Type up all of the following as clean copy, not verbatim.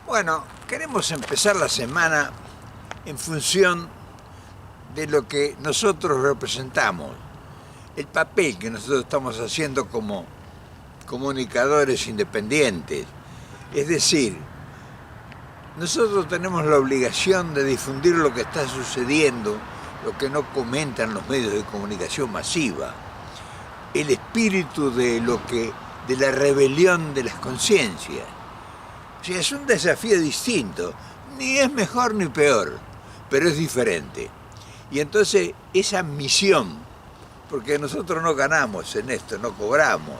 Bueno, queremos empezar la semana en función de lo que nosotros representamos, el papel que nosotros estamos haciendo como comunicadores independientes. Es decir, nosotros tenemos la obligación de difundir lo que está sucediendo, lo que no comentan los medios de comunicación masiva, el espíritu de la rebelión de las conciencias. O sea, es un desafío distinto, ni es mejor ni peor, pero es diferente. Y entonces esa misión, porque nosotros no ganamos en esto, no cobramos,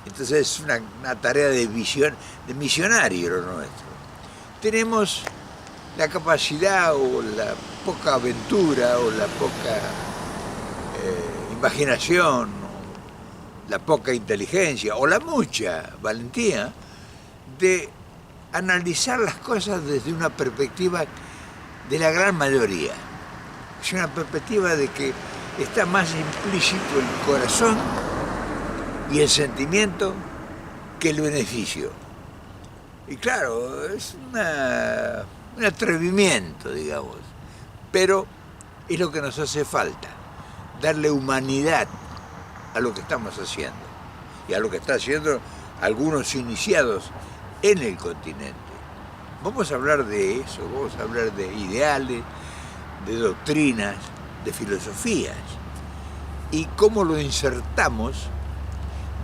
entonces es una tarea de misionario lo nuestro. Tenemos la capacidad o la poca aventura o la poca imaginación, o la poca inteligencia o la mucha valentía de analizar las cosas desde una perspectiva de la gran mayoría. Es una perspectiva de que está más implícito el corazón y el sentimiento que el beneficio. Y claro, es un atrevimiento, digamos, pero es lo que nos hace falta, darle humanidad a lo que estamos haciendo y a lo que están haciendo algunos iniciados en el continente. Vamos a hablar de eso, vamos a hablar de ideales, de doctrinas, de filosofías y cómo lo insertamos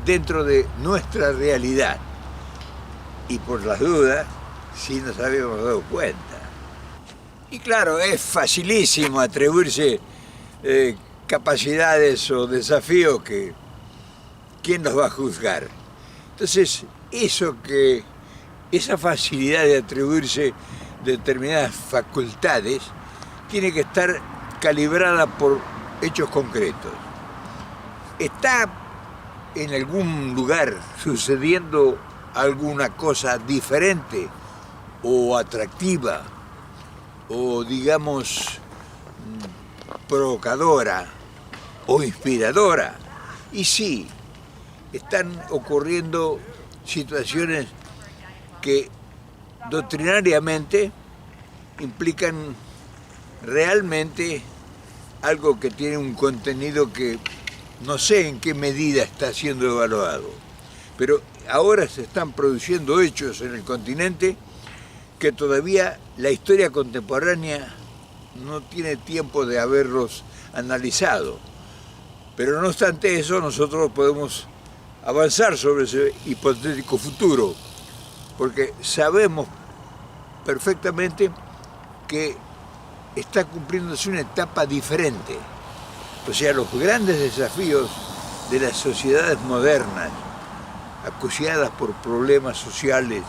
dentro de nuestra realidad. Y por las dudas, sí nos habíamos dado cuenta. Y claro, es facilísimo atribuirse capacidades o desafíos que ¿quién nos va a juzgar? Entonces, esa facilidad de atribuirse determinadas facultades tiene que estar calibrada por hechos concretos. ¿Está en algún lugar sucediendo alguna cosa diferente o atractiva o digamos provocadora o inspiradora? Y sí, están ocurriendo situaciones que doctrinariamente implican realmente algo que tiene un contenido que no sé en qué medida está siendo evaluado, pero ahora se están produciendo hechos en el continente que todavía la historia contemporánea no tiene tiempo de haberlos analizado. Pero no obstante eso, nosotros podemos avanzar sobre ese hipotético futuro, porque sabemos perfectamente que está cumpliéndose una etapa diferente. O sea, los grandes desafíos de las sociedades modernas, acuciadas por problemas sociales,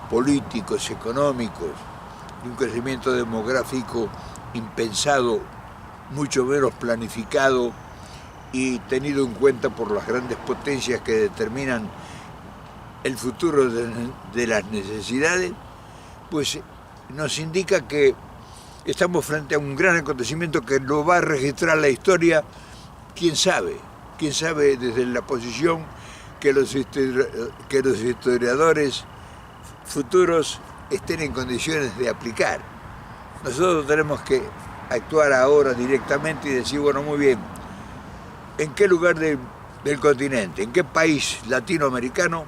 políticos, económicos, de un crecimiento demográfico impensado, mucho menos planificado y tenido en cuenta por las grandes potencias que determinan el futuro de las necesidades, pues nos indica que estamos frente a un gran acontecimiento que lo va a registrar la historia, quién sabe desde la posición que los historiadores futuros estén en condiciones de aplicar. Nosotros tenemos que actuar ahora directamente y decir, bueno, muy bien, ¿en qué lugar del continente, en qué país latinoamericano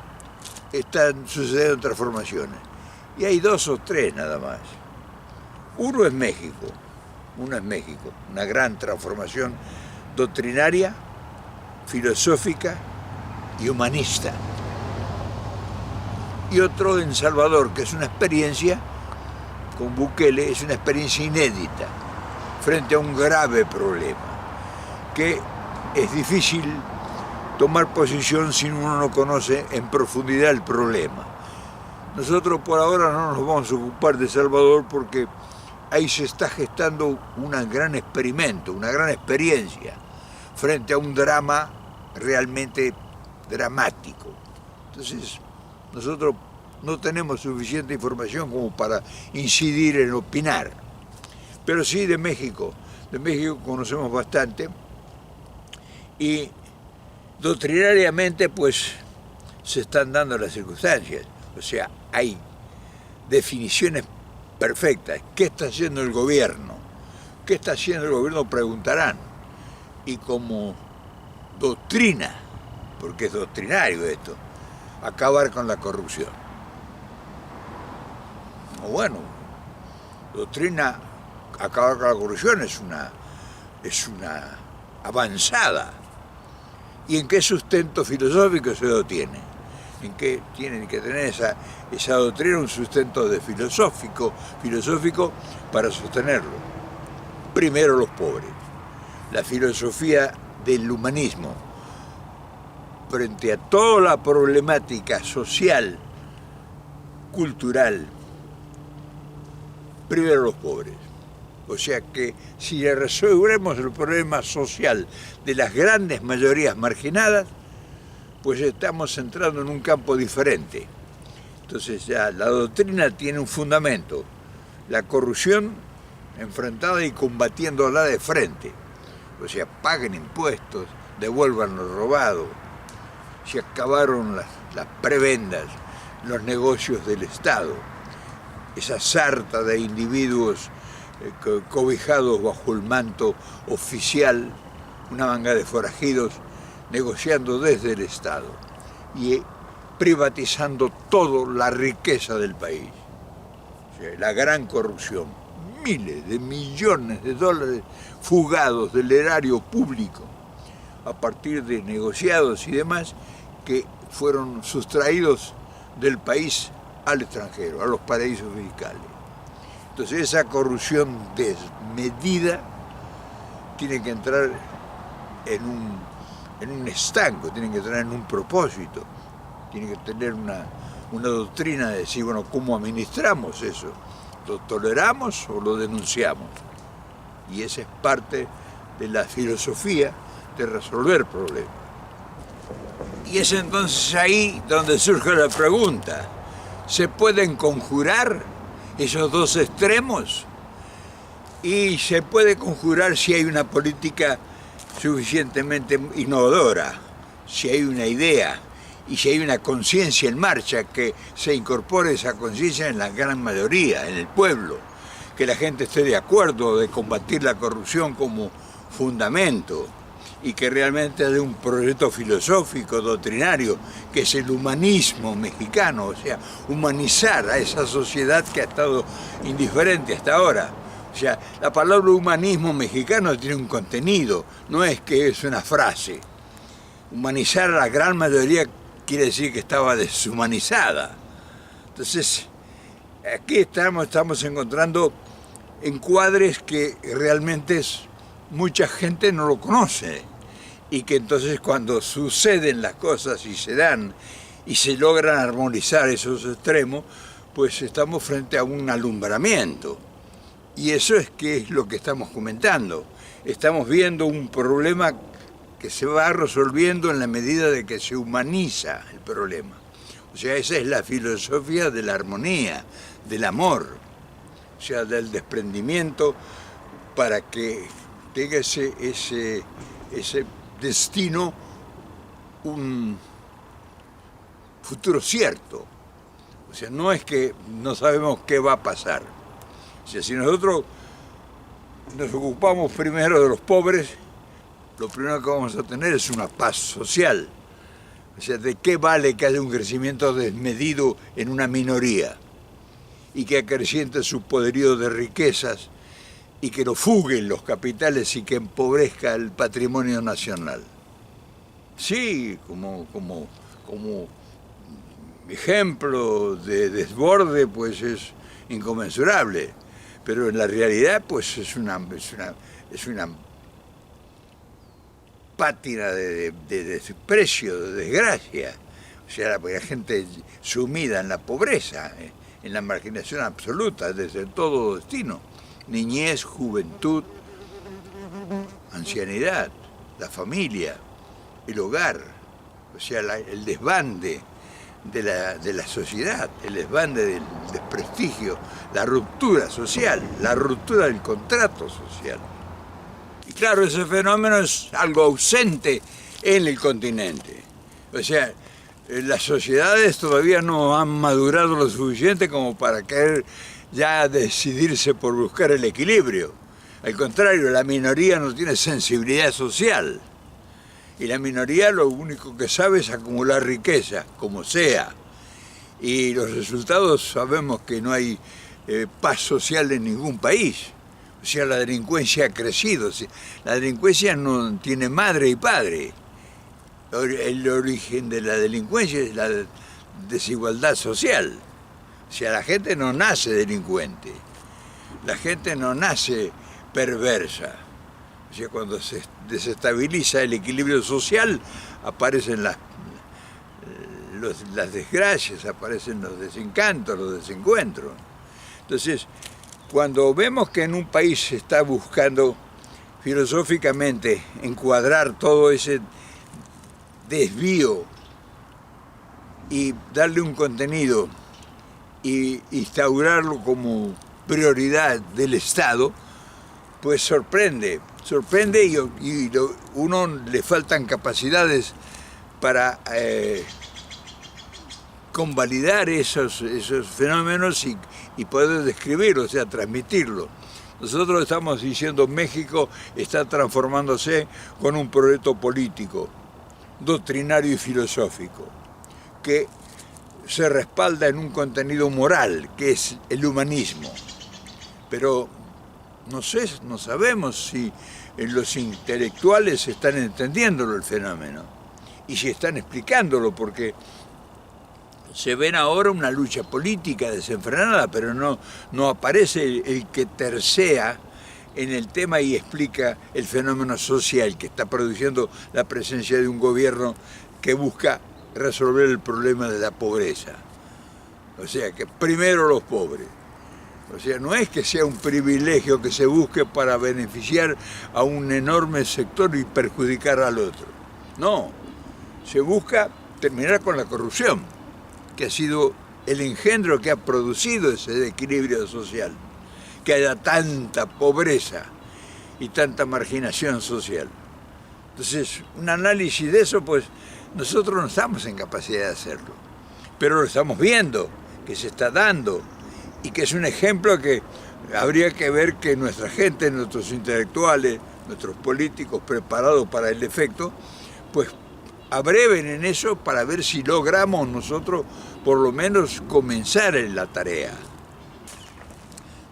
están sucediendo transformaciones? Y hay dos o tres nada más. Uno es México, una gran transformación doctrinaria, filosófica y humanista. Y otro en Salvador, que es una experiencia, con Bukele, es una experiencia inédita, frente a un grave problema, que es difícil tomar posición si uno no conoce en profundidad el problema. Nosotros por ahora no nos vamos a ocupar de Salvador porque ahí se está gestando un gran experimento, una gran experiencia, frente a un drama realmente dramático. Entonces, nosotros no tenemos suficiente información como para incidir en opinar. Pero sí de México conocemos bastante y doctrinariamente pues se están dando las circunstancias. O sea, hay definiciones perfectas. ¿Qué está haciendo el gobierno? ¿Qué está haciendo el gobierno? Preguntarán. Y como doctrina, porque es doctrinario esto, acabar con la corrupción. Bueno, doctrina, acabar con la corrupción es una avanzada. ¿Y en qué sustento filosófico se lo tiene? ¿En qué tienen que tener esa doctrina un sustento filosófico para sostenerlo? Primero los pobres. La filosofía del humanismo frente a toda la problemática social, cultural, primero los pobres. O sea que si resolvemos el problema social de las grandes mayorías marginadas, pues estamos entrando en un campo diferente. Entonces ya la doctrina tiene un fundamento, la corrupción enfrentada y combatiéndola de frente. O sea, paguen impuestos, devuelvan lo robado. Se acabaron las prebendas, los negocios del Estado, esa sarta de individuos cobijados bajo el manto oficial, una manga de forajidos negociando desde el Estado y privatizando toda la riqueza del país. O sea, la gran corrupción, miles de millones de dólares fugados del erario público a partir de negociados y demás que fueron sustraídos del país al extranjero, a los paraísos fiscales. Entonces esa corrupción desmedida tiene que entrar en un estanco, tiene que entrar en un propósito, tiene que tener una doctrina de decir, bueno, ¿cómo administramos eso? ¿Lo toleramos o lo denunciamos? Y esa es parte de la filosofía de resolver problemas. Y es entonces ahí donde surge la pregunta, ¿se pueden conjurar esos dos extremos? Y se puede conjurar si hay una política suficientemente innovadora, si hay una idea y si hay una conciencia en marcha, que se incorpore esa conciencia en la gran mayoría, en el pueblo, que la gente esté de acuerdo de combatir la corrupción como fundamento y que realmente haya un proyecto filosófico, doctrinario, que es el humanismo mexicano, o sea, humanizar a esa sociedad que ha estado indiferente hasta ahora. O sea, la palabra humanismo mexicano tiene un contenido, no es que es una frase. Humanizar a la gran mayoría quiere decir que estaba deshumanizada. Entonces, aquí estamos encontrando encuadres que realmente mucha gente no lo conoce y que entonces cuando suceden las cosas y se dan y se logran armonizar esos extremos, pues estamos frente a un alumbramiento. Y eso es que es lo que estamos comentando. Estamos viendo un problema que se va resolviendo en la medida de que se humaniza el problema. O sea, esa es la filosofía de la armonía, del amor, o sea, del desprendimiento para que tenga ese destino un futuro cierto. O sea, no es que no sabemos qué va a pasar. O sea, si nosotros nos ocupamos primero de los pobres, lo primero que vamos a tener es una paz social. O sea, ¿de qué vale que haya un crecimiento desmedido en una minoría y que acreciente su poderío de riquezas y que lo fuguen los capitales y que empobrezca el patrimonio nacional? Sí, como ejemplo de desborde, pues es inconmensurable, pero en la realidad pues es una pátina de desprecio, de desgracia. O sea, la gente sumida en la pobreza, en la marginación absoluta, desde todo destino. Niñez, juventud, ancianidad, la familia, el hogar, o sea, el desbande de la sociedad, el desbande del desprestigio, la ruptura social, la ruptura del contrato social. Y claro, ese fenómeno es algo ausente en el continente. O sea, las sociedades todavía no han madurado lo suficiente como para querer ya decidirse por buscar el equilibrio. Al contrario, la minoría no tiene sensibilidad social. Y la minoría lo único que sabe es acumular riqueza, como sea. Y los resultados sabemos que no hay paz social en ningún país. O sea, la delincuencia ha crecido. La delincuencia no tiene madre y padre. El origen de la delincuencia es la desigualdad social. O sea, la gente no nace delincuente. La gente no nace perversa. O sea, cuando se desestabiliza el equilibrio social, aparecen las desgracias, aparecen los desencantos, los desencuentros. Entonces, cuando vemos que en un país se está buscando filosóficamente encuadrar todo ese desvío y darle un contenido y instaurarlo como prioridad del Estado, pues sorprende y uno le faltan capacidades para convalidar esos fenómenos y poder describirlos, o sea, transmitirlo. Nosotros estamos diciendo México está transformándose con un proyecto político, doctrinario y filosófico, que se respalda en un contenido moral, que es el humanismo. Pero no sabemos si los intelectuales están entendiéndolo el fenómeno y si están explicándolo, porque se ven ahora una lucha política desenfrenada, pero no aparece el que tercea en el tema y explica el fenómeno social que está produciendo la presencia de un gobierno que busca resolver el problema de la pobreza. O sea, que primero los pobres. O sea, no es que sea un privilegio que se busque para beneficiar a un enorme sector y perjudicar al otro. No, se busca terminar con la corrupción, que ha sido el engendro que ha producido ese desequilibrio social, que haya tanta pobreza y tanta marginación social. Entonces, un análisis de eso, pues nosotros no estamos en capacidad de hacerlo, pero lo estamos viendo, que se está dando, y que es un ejemplo que habría que ver que nuestra gente, nuestros intelectuales, nuestros políticos preparados para el efecto, pues abreven en eso para ver si logramos nosotros por lo menos comenzar en la tarea.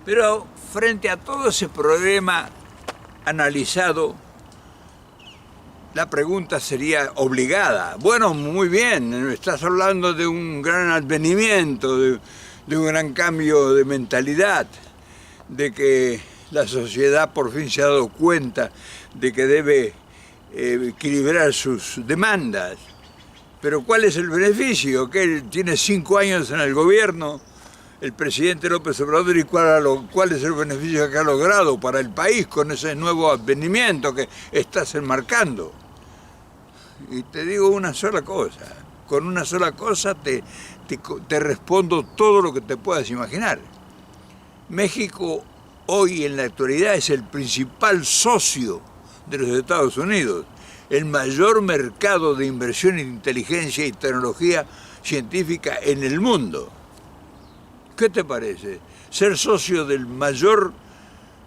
Pero frente a todo ese problema analizado, la pregunta sería obligada. Bueno, muy bien, estás hablando de un gran advenimiento, de un gran cambio de mentalidad, de que la sociedad por fin se ha dado cuenta de que debe equilibrar sus demandas. Pero ¿cuál es el beneficio? Que él tiene 5 años en el gobierno, el presidente López Obrador, y cuál es el beneficio que ha logrado para el país con ese nuevo advenimiento que estás enmarcando. Y te digo una sola cosa, con una sola cosa te respondo todo lo que te puedas imaginar. México hoy en la actualidad es el principal socio de los Estados Unidos, el mayor mercado de inversión en inteligencia y tecnología científica en el mundo. ¿Qué te parece? Ser socio del mayor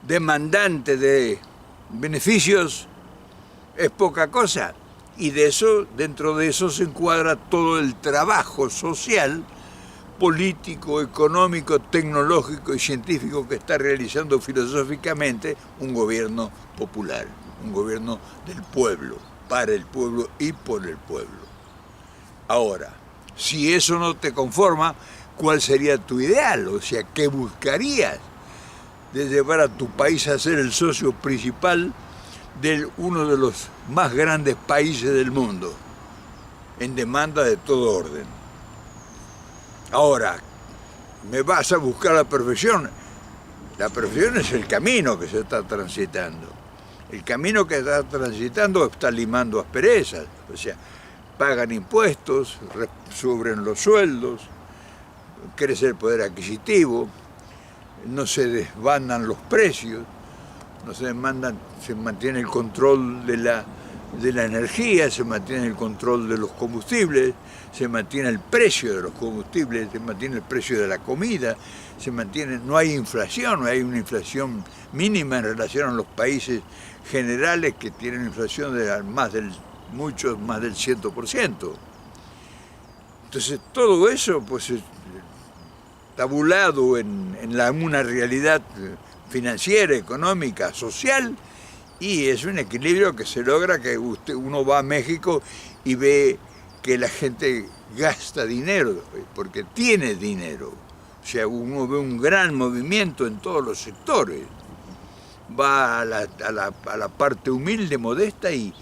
demandante de beneficios es poca cosa. Y dentro de eso se encuadra todo el trabajo social, político, económico, tecnológico y científico que está realizando filosóficamente un gobierno popular, un gobierno del pueblo, para el pueblo y por el pueblo. Ahora, si eso no te conforma, ¿cuál sería tu ideal? O sea, ¿qué buscarías de llevar a tu país a ser el socio principal de uno de los más grandes países del mundo, en demanda de todo orden? Ahora, ¿me vas a buscar la perfección? La perfección es el camino que se está transitando. El camino que está transitando está limando asperezas, o sea, pagan impuestos, suben los sueldos, crece el poder adquisitivo, no se desbandan los precios, se mantiene el control de la de la energía, se mantiene el control de los combustibles, se mantiene el precio de los combustibles, se mantiene el precio de la comida, se mantiene, no hay inflación, no hay una inflación mínima en relación a los países generales que tienen inflación de muchos más del 100%. Entonces todo eso pues tabulado en una realidad financiera, económica, social, y es un equilibrio que se logra que uno va a México y ve que la gente gasta dinero, porque tiene dinero. O sea, uno ve un gran movimiento en todos los sectores. Va a la parte humilde, modesta, y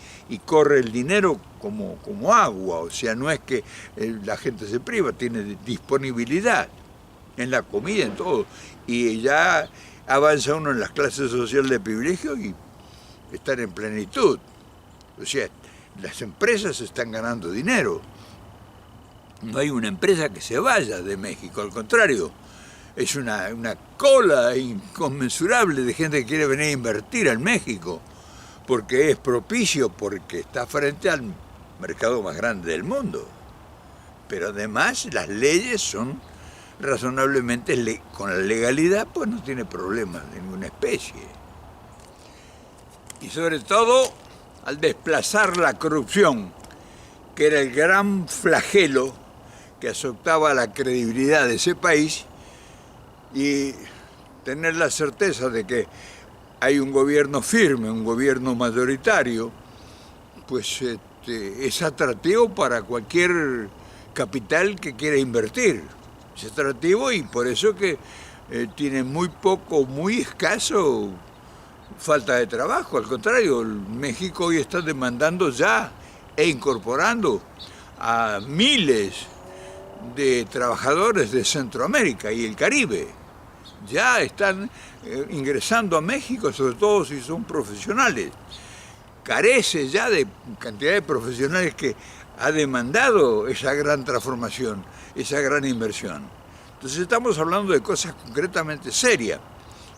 corre el dinero como agua. O sea, no es que la gente se priva, tiene disponibilidad en la comida, en todo. Y ya avanza uno en las clases sociales de privilegio y están en plenitud. O sea, las empresas están ganando dinero. No hay una empresa que se vaya de México, al contrario, es una cola inconmensurable de gente que quiere venir a invertir en México, porque es propicio, porque está frente al mercado más grande del mundo. Pero además las leyes son razonablemente, con la legalidad, pues no tiene problemas de ninguna especie. Y sobre todo, al desplazar la corrupción, que era el gran flagelo que azotaba la credibilidad de ese país, y tener la certeza de que hay un gobierno firme, un gobierno mayoritario, pues es atractivo para cualquier capital que quiera invertir. Es atractivo y por eso que tiene muy poco, muy escaso falta de trabajo. Al contrario, México hoy está demandando ya e incorporando a miles de trabajadores de Centroamérica y el Caribe. Ya están ingresando a México, sobre todo si son profesionales. Carece ya de cantidad de profesionales que ha demandado esa gran transformación, esa gran inversión. Entonces estamos hablando de cosas concretamente serias.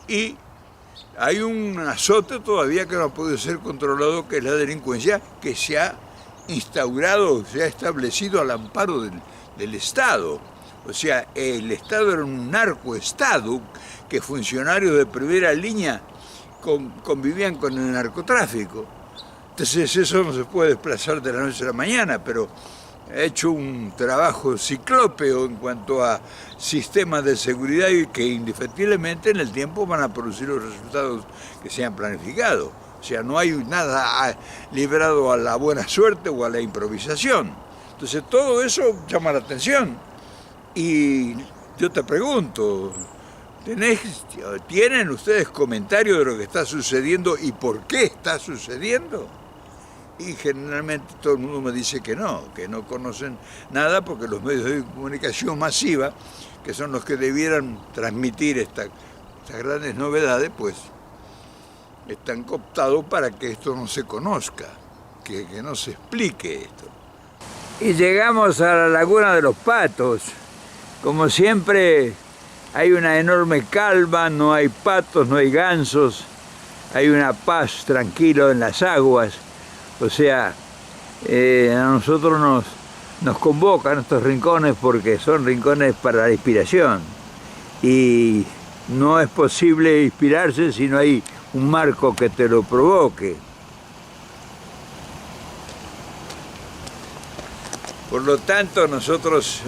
Y hay un azote todavía que no ha podido ser controlado, que es la delincuencia, que se ha instaurado, se ha establecido al amparo del Estado. O sea, el Estado era un narcoestado, que funcionarios de primera línea convivían con el narcotráfico. Entonces eso no se puede desplazar de la noche a la mañana, pero ha hecho un trabajo ciclópeo en cuanto a sistemas de seguridad y que indefectiblemente en el tiempo van a producir los resultados que se han planificado. O sea, no hay nada librado a la buena suerte o a la improvisación. Entonces todo eso llama la atención. Y yo te pregunto, ¿tienen ustedes comentarios de lo que está sucediendo y por qué está sucediendo? Y generalmente todo el mundo me dice que no conocen nada, porque los medios de comunicación masiva, que son los que debieran transmitir estas grandes novedades, pues están cooptados para que esto no se conozca, que no se explique esto. Y llegamos a la Laguna de los Patos. Como siempre, hay una enorme calma, no hay patos, no hay gansos, hay una paz tranquila en las aguas. O sea, a nosotros nos convocan estos rincones porque son rincones para la inspiración. Y no es posible inspirarse si no hay un marco que te lo provoque. Por lo tanto, nosotros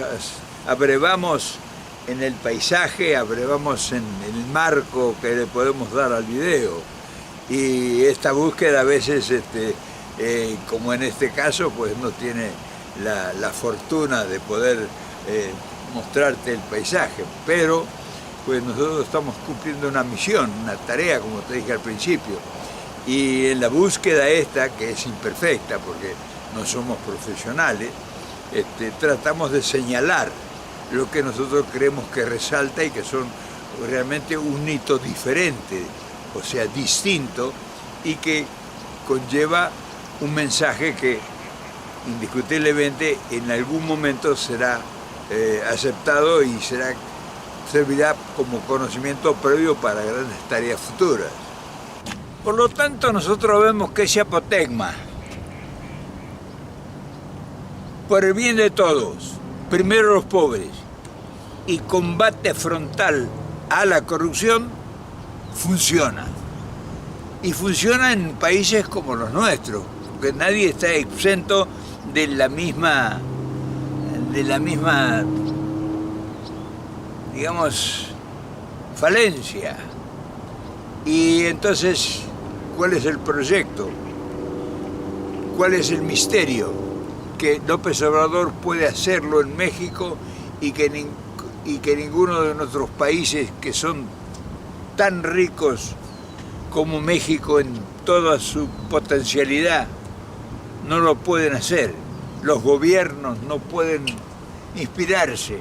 abrevamos en el paisaje, abrevamos en el marco que le podemos dar al video. Y esta búsqueda a veces, como en este caso, pues no tiene la fortuna de poder mostrarte el paisaje. Pero pues nosotros estamos cumpliendo una misión, una tarea, como te dije al principio. Y en la búsqueda esta, que es imperfecta porque no somos profesionales, tratamos de señalar lo que nosotros creemos que resalta y que son realmente un hito diferente, o sea, distinto, y que conlleva un mensaje que indiscutiblemente en algún momento será aceptado y servirá como conocimiento previo para grandes tareas futuras. Por lo tanto, nosotros vemos que es Zapotegma, por el bien de todos, primero los pobres, y combate frontal a la corrupción, funciona. Y funciona en países como los nuestros, porque nadie está exento de la misma, digamos, falencia. Y entonces, ¿cuál es el proyecto? ¿Cuál es el misterio? Que López Obrador puede hacerlo en México y que ninguno de nuestros países que son tan ricos como México en toda su potencialidad no lo pueden hacer. Los gobiernos no pueden inspirarse.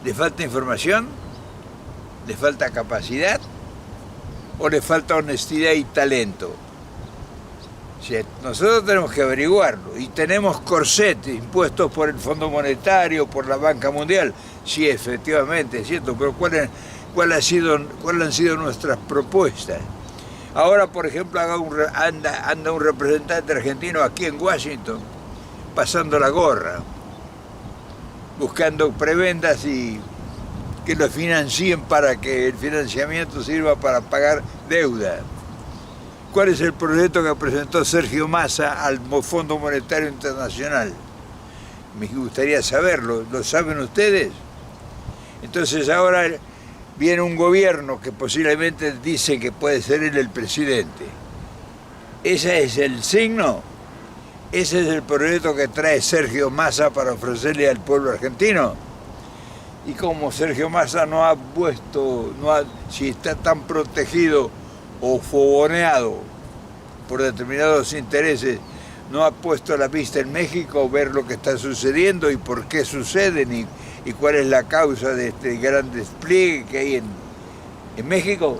¿Le falta información? ¿Le falta capacidad? ¿O le falta honestidad y talento? O sea, nosotros tenemos que averiguarlo, y tenemos corsets impuestos por el Fondo Monetario, por la Banca Mundial. Sí, efectivamente, es cierto, pero ¿cuáles han sido nuestras propuestas? Ahora, por ejemplo, anda un representante argentino aquí en Washington, pasando la gorra, buscando prebendas y que lo financien para que el financiamiento sirva para pagar deuda. ¿Cuál es el proyecto que presentó Sergio Massa al Fondo Monetario Internacional? Me gustaría saberlo. ¿Lo saben ustedes? Entonces ahora viene un gobierno que posiblemente dice que puede ser él el presidente. ¿Ese es el signo? ¿Ese es el proyecto que trae Sergio Massa para ofrecerle al pueblo argentino? Y como Sergio Massa si está tan protegido o fogoneado por determinados intereses, no ha puesto la vista en México, ver lo que está sucediendo y por qué suceden y cuál es la causa de este gran despliegue que hay en México.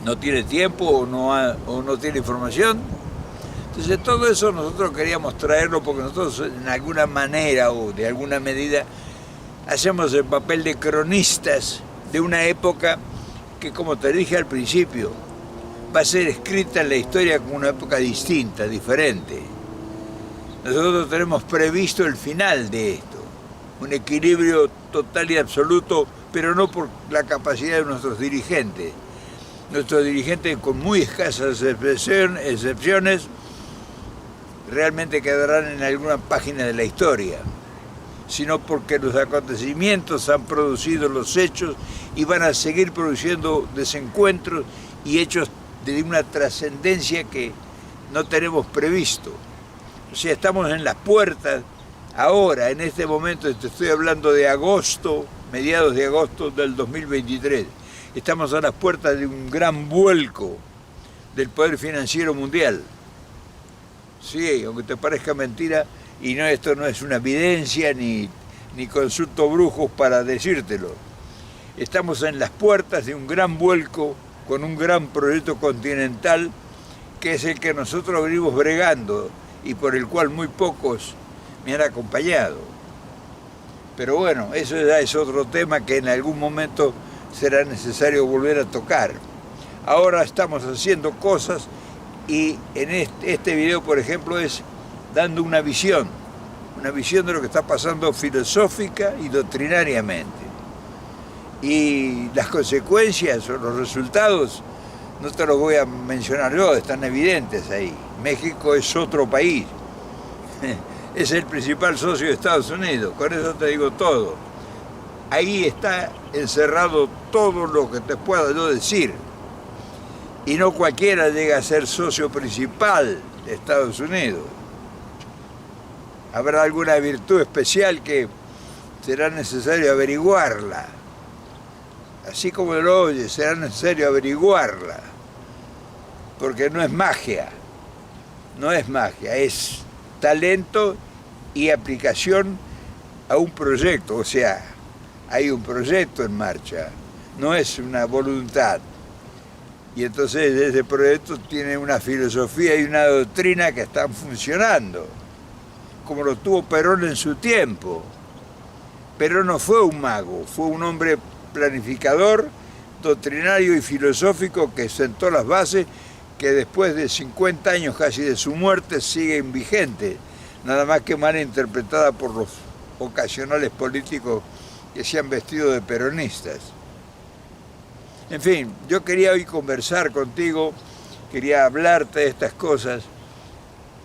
No tiene tiempo o no tiene información. Entonces todo eso nosotros queríamos traerlo porque nosotros en alguna manera o de alguna medida hacemos el papel de cronistas de una época que, como te dije al principio, va a ser escrita en la historia como una época distinta, diferente. Nosotros tenemos previsto el final de esto, un equilibrio total y absoluto, pero no por la capacidad de nuestros dirigentes. Nuestros dirigentes, con muy escasas excepciones, realmente quedarán en alguna página de la historia, sino porque los acontecimientos han producido los hechos y van a seguir produciendo desencuentros y hechos de una trascendencia que no tenemos previsto. O sea, estamos en las puertas, ahora, en este momento, te estoy hablando de agosto, mediados de agosto del 2023, estamos a las puertas de un gran vuelco del poder financiero mundial. Sí, aunque te parezca mentira, y no, esto no es una evidencia ni consulto brujos para decírtelo. Estamos en las puertas de un gran vuelco con un gran proyecto continental que es el que nosotros venimos bregando y por el cual muy pocos me han acompañado. Pero bueno, eso ya es otro tema que en algún momento será necesario volver a tocar. Ahora estamos haciendo cosas y en este video, por ejemplo, es dando una visión de lo que está pasando filosófica y doctrinariamente. Y las consecuencias o los resultados no te los voy a mencionar yo, están evidentes ahí. México es otro país, es el principal socio de Estados Unidos, con eso te digo todo. Ahí está encerrado todo lo que te pueda yo decir. Y no cualquiera llega a ser socio principal de Estados Unidos. Habrá alguna virtud especial que será necesario averiguarla. Así como lo oye, será necesario averiguarla. Porque no es magia. No es magia, es talento y aplicación a un proyecto. O sea, hay un proyecto en marcha, no es una voluntad. Y entonces ese proyecto tiene una filosofía y una doctrina que están funcionando, como lo tuvo Perón en su tiempo. Perón no fue un mago, fue un hombre planificador, doctrinario y filosófico que sentó las bases que después de 50 años casi de su muerte siguen vigentes, nada más que mal interpretada por los ocasionales políticos que se han vestido de peronistas. En fin, yo quería hoy conversar contigo, quería hablarte de estas cosas,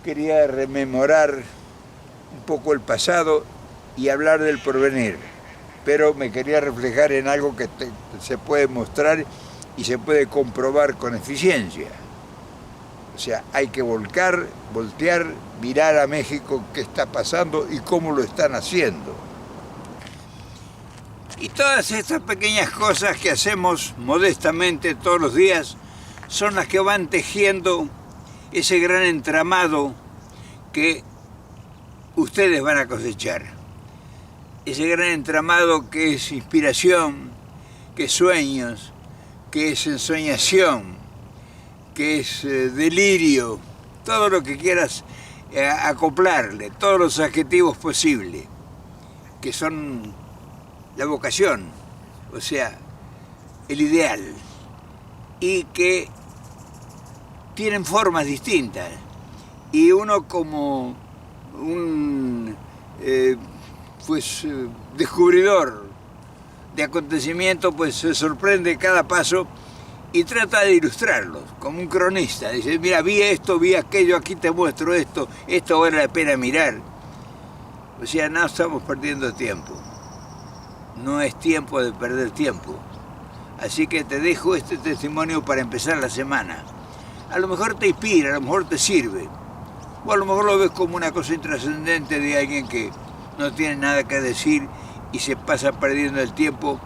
quería rememorar un poco el pasado y hablar del porvenir, pero me quería reflejar en algo que se puede mostrar y se puede comprobar con eficiencia. O sea, hay que voltear, mirar a México qué está pasando y cómo lo están haciendo. Y todas estas pequeñas cosas que hacemos modestamente todos los días son las que van tejiendo ese gran entramado que ustedes van a cosechar. Ese gran entramado que es inspiración, que es sueños, que es ensoñación, que es delirio, todo lo que quieras acoplarle, todos los adjetivos posibles, que son la vocación, o sea, el ideal, y que tienen formas distintas. Y uno como un descubridor de acontecimientos, pues se sorprende cada paso y trata de ilustrarlos, como un cronista. Dice, mira, vi esto, vi aquello, aquí te muestro esto vale la pena mirar. O sea, no estamos perdiendo tiempo. No es tiempo de perder tiempo. Así que te dejo este testimonio para empezar la semana. A lo mejor te inspira, a lo mejor te sirve. O a lo mejor lo ves como una cosa intrascendente de alguien que no tiene nada que decir y se pasa perdiendo el tiempo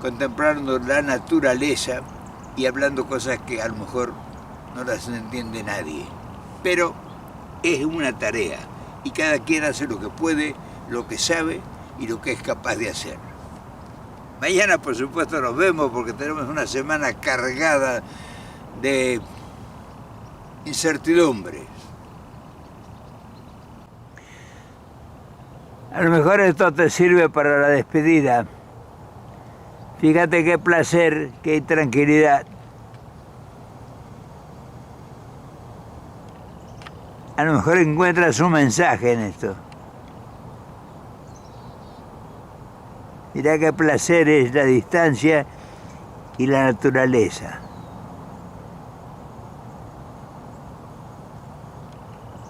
contemplando la naturaleza y hablando cosas que a lo mejor no las entiende nadie. Pero es una tarea y cada quien hace lo que puede, lo que sabe y lo que es capaz de hacer. Mañana, por supuesto, nos vemos porque tenemos una semana cargada de incertidumbre. A lo mejor esto te sirve para la despedida. Fíjate qué placer, qué tranquilidad. A lo mejor encuentras un mensaje en esto. Mirá qué placer es la distancia y la naturaleza.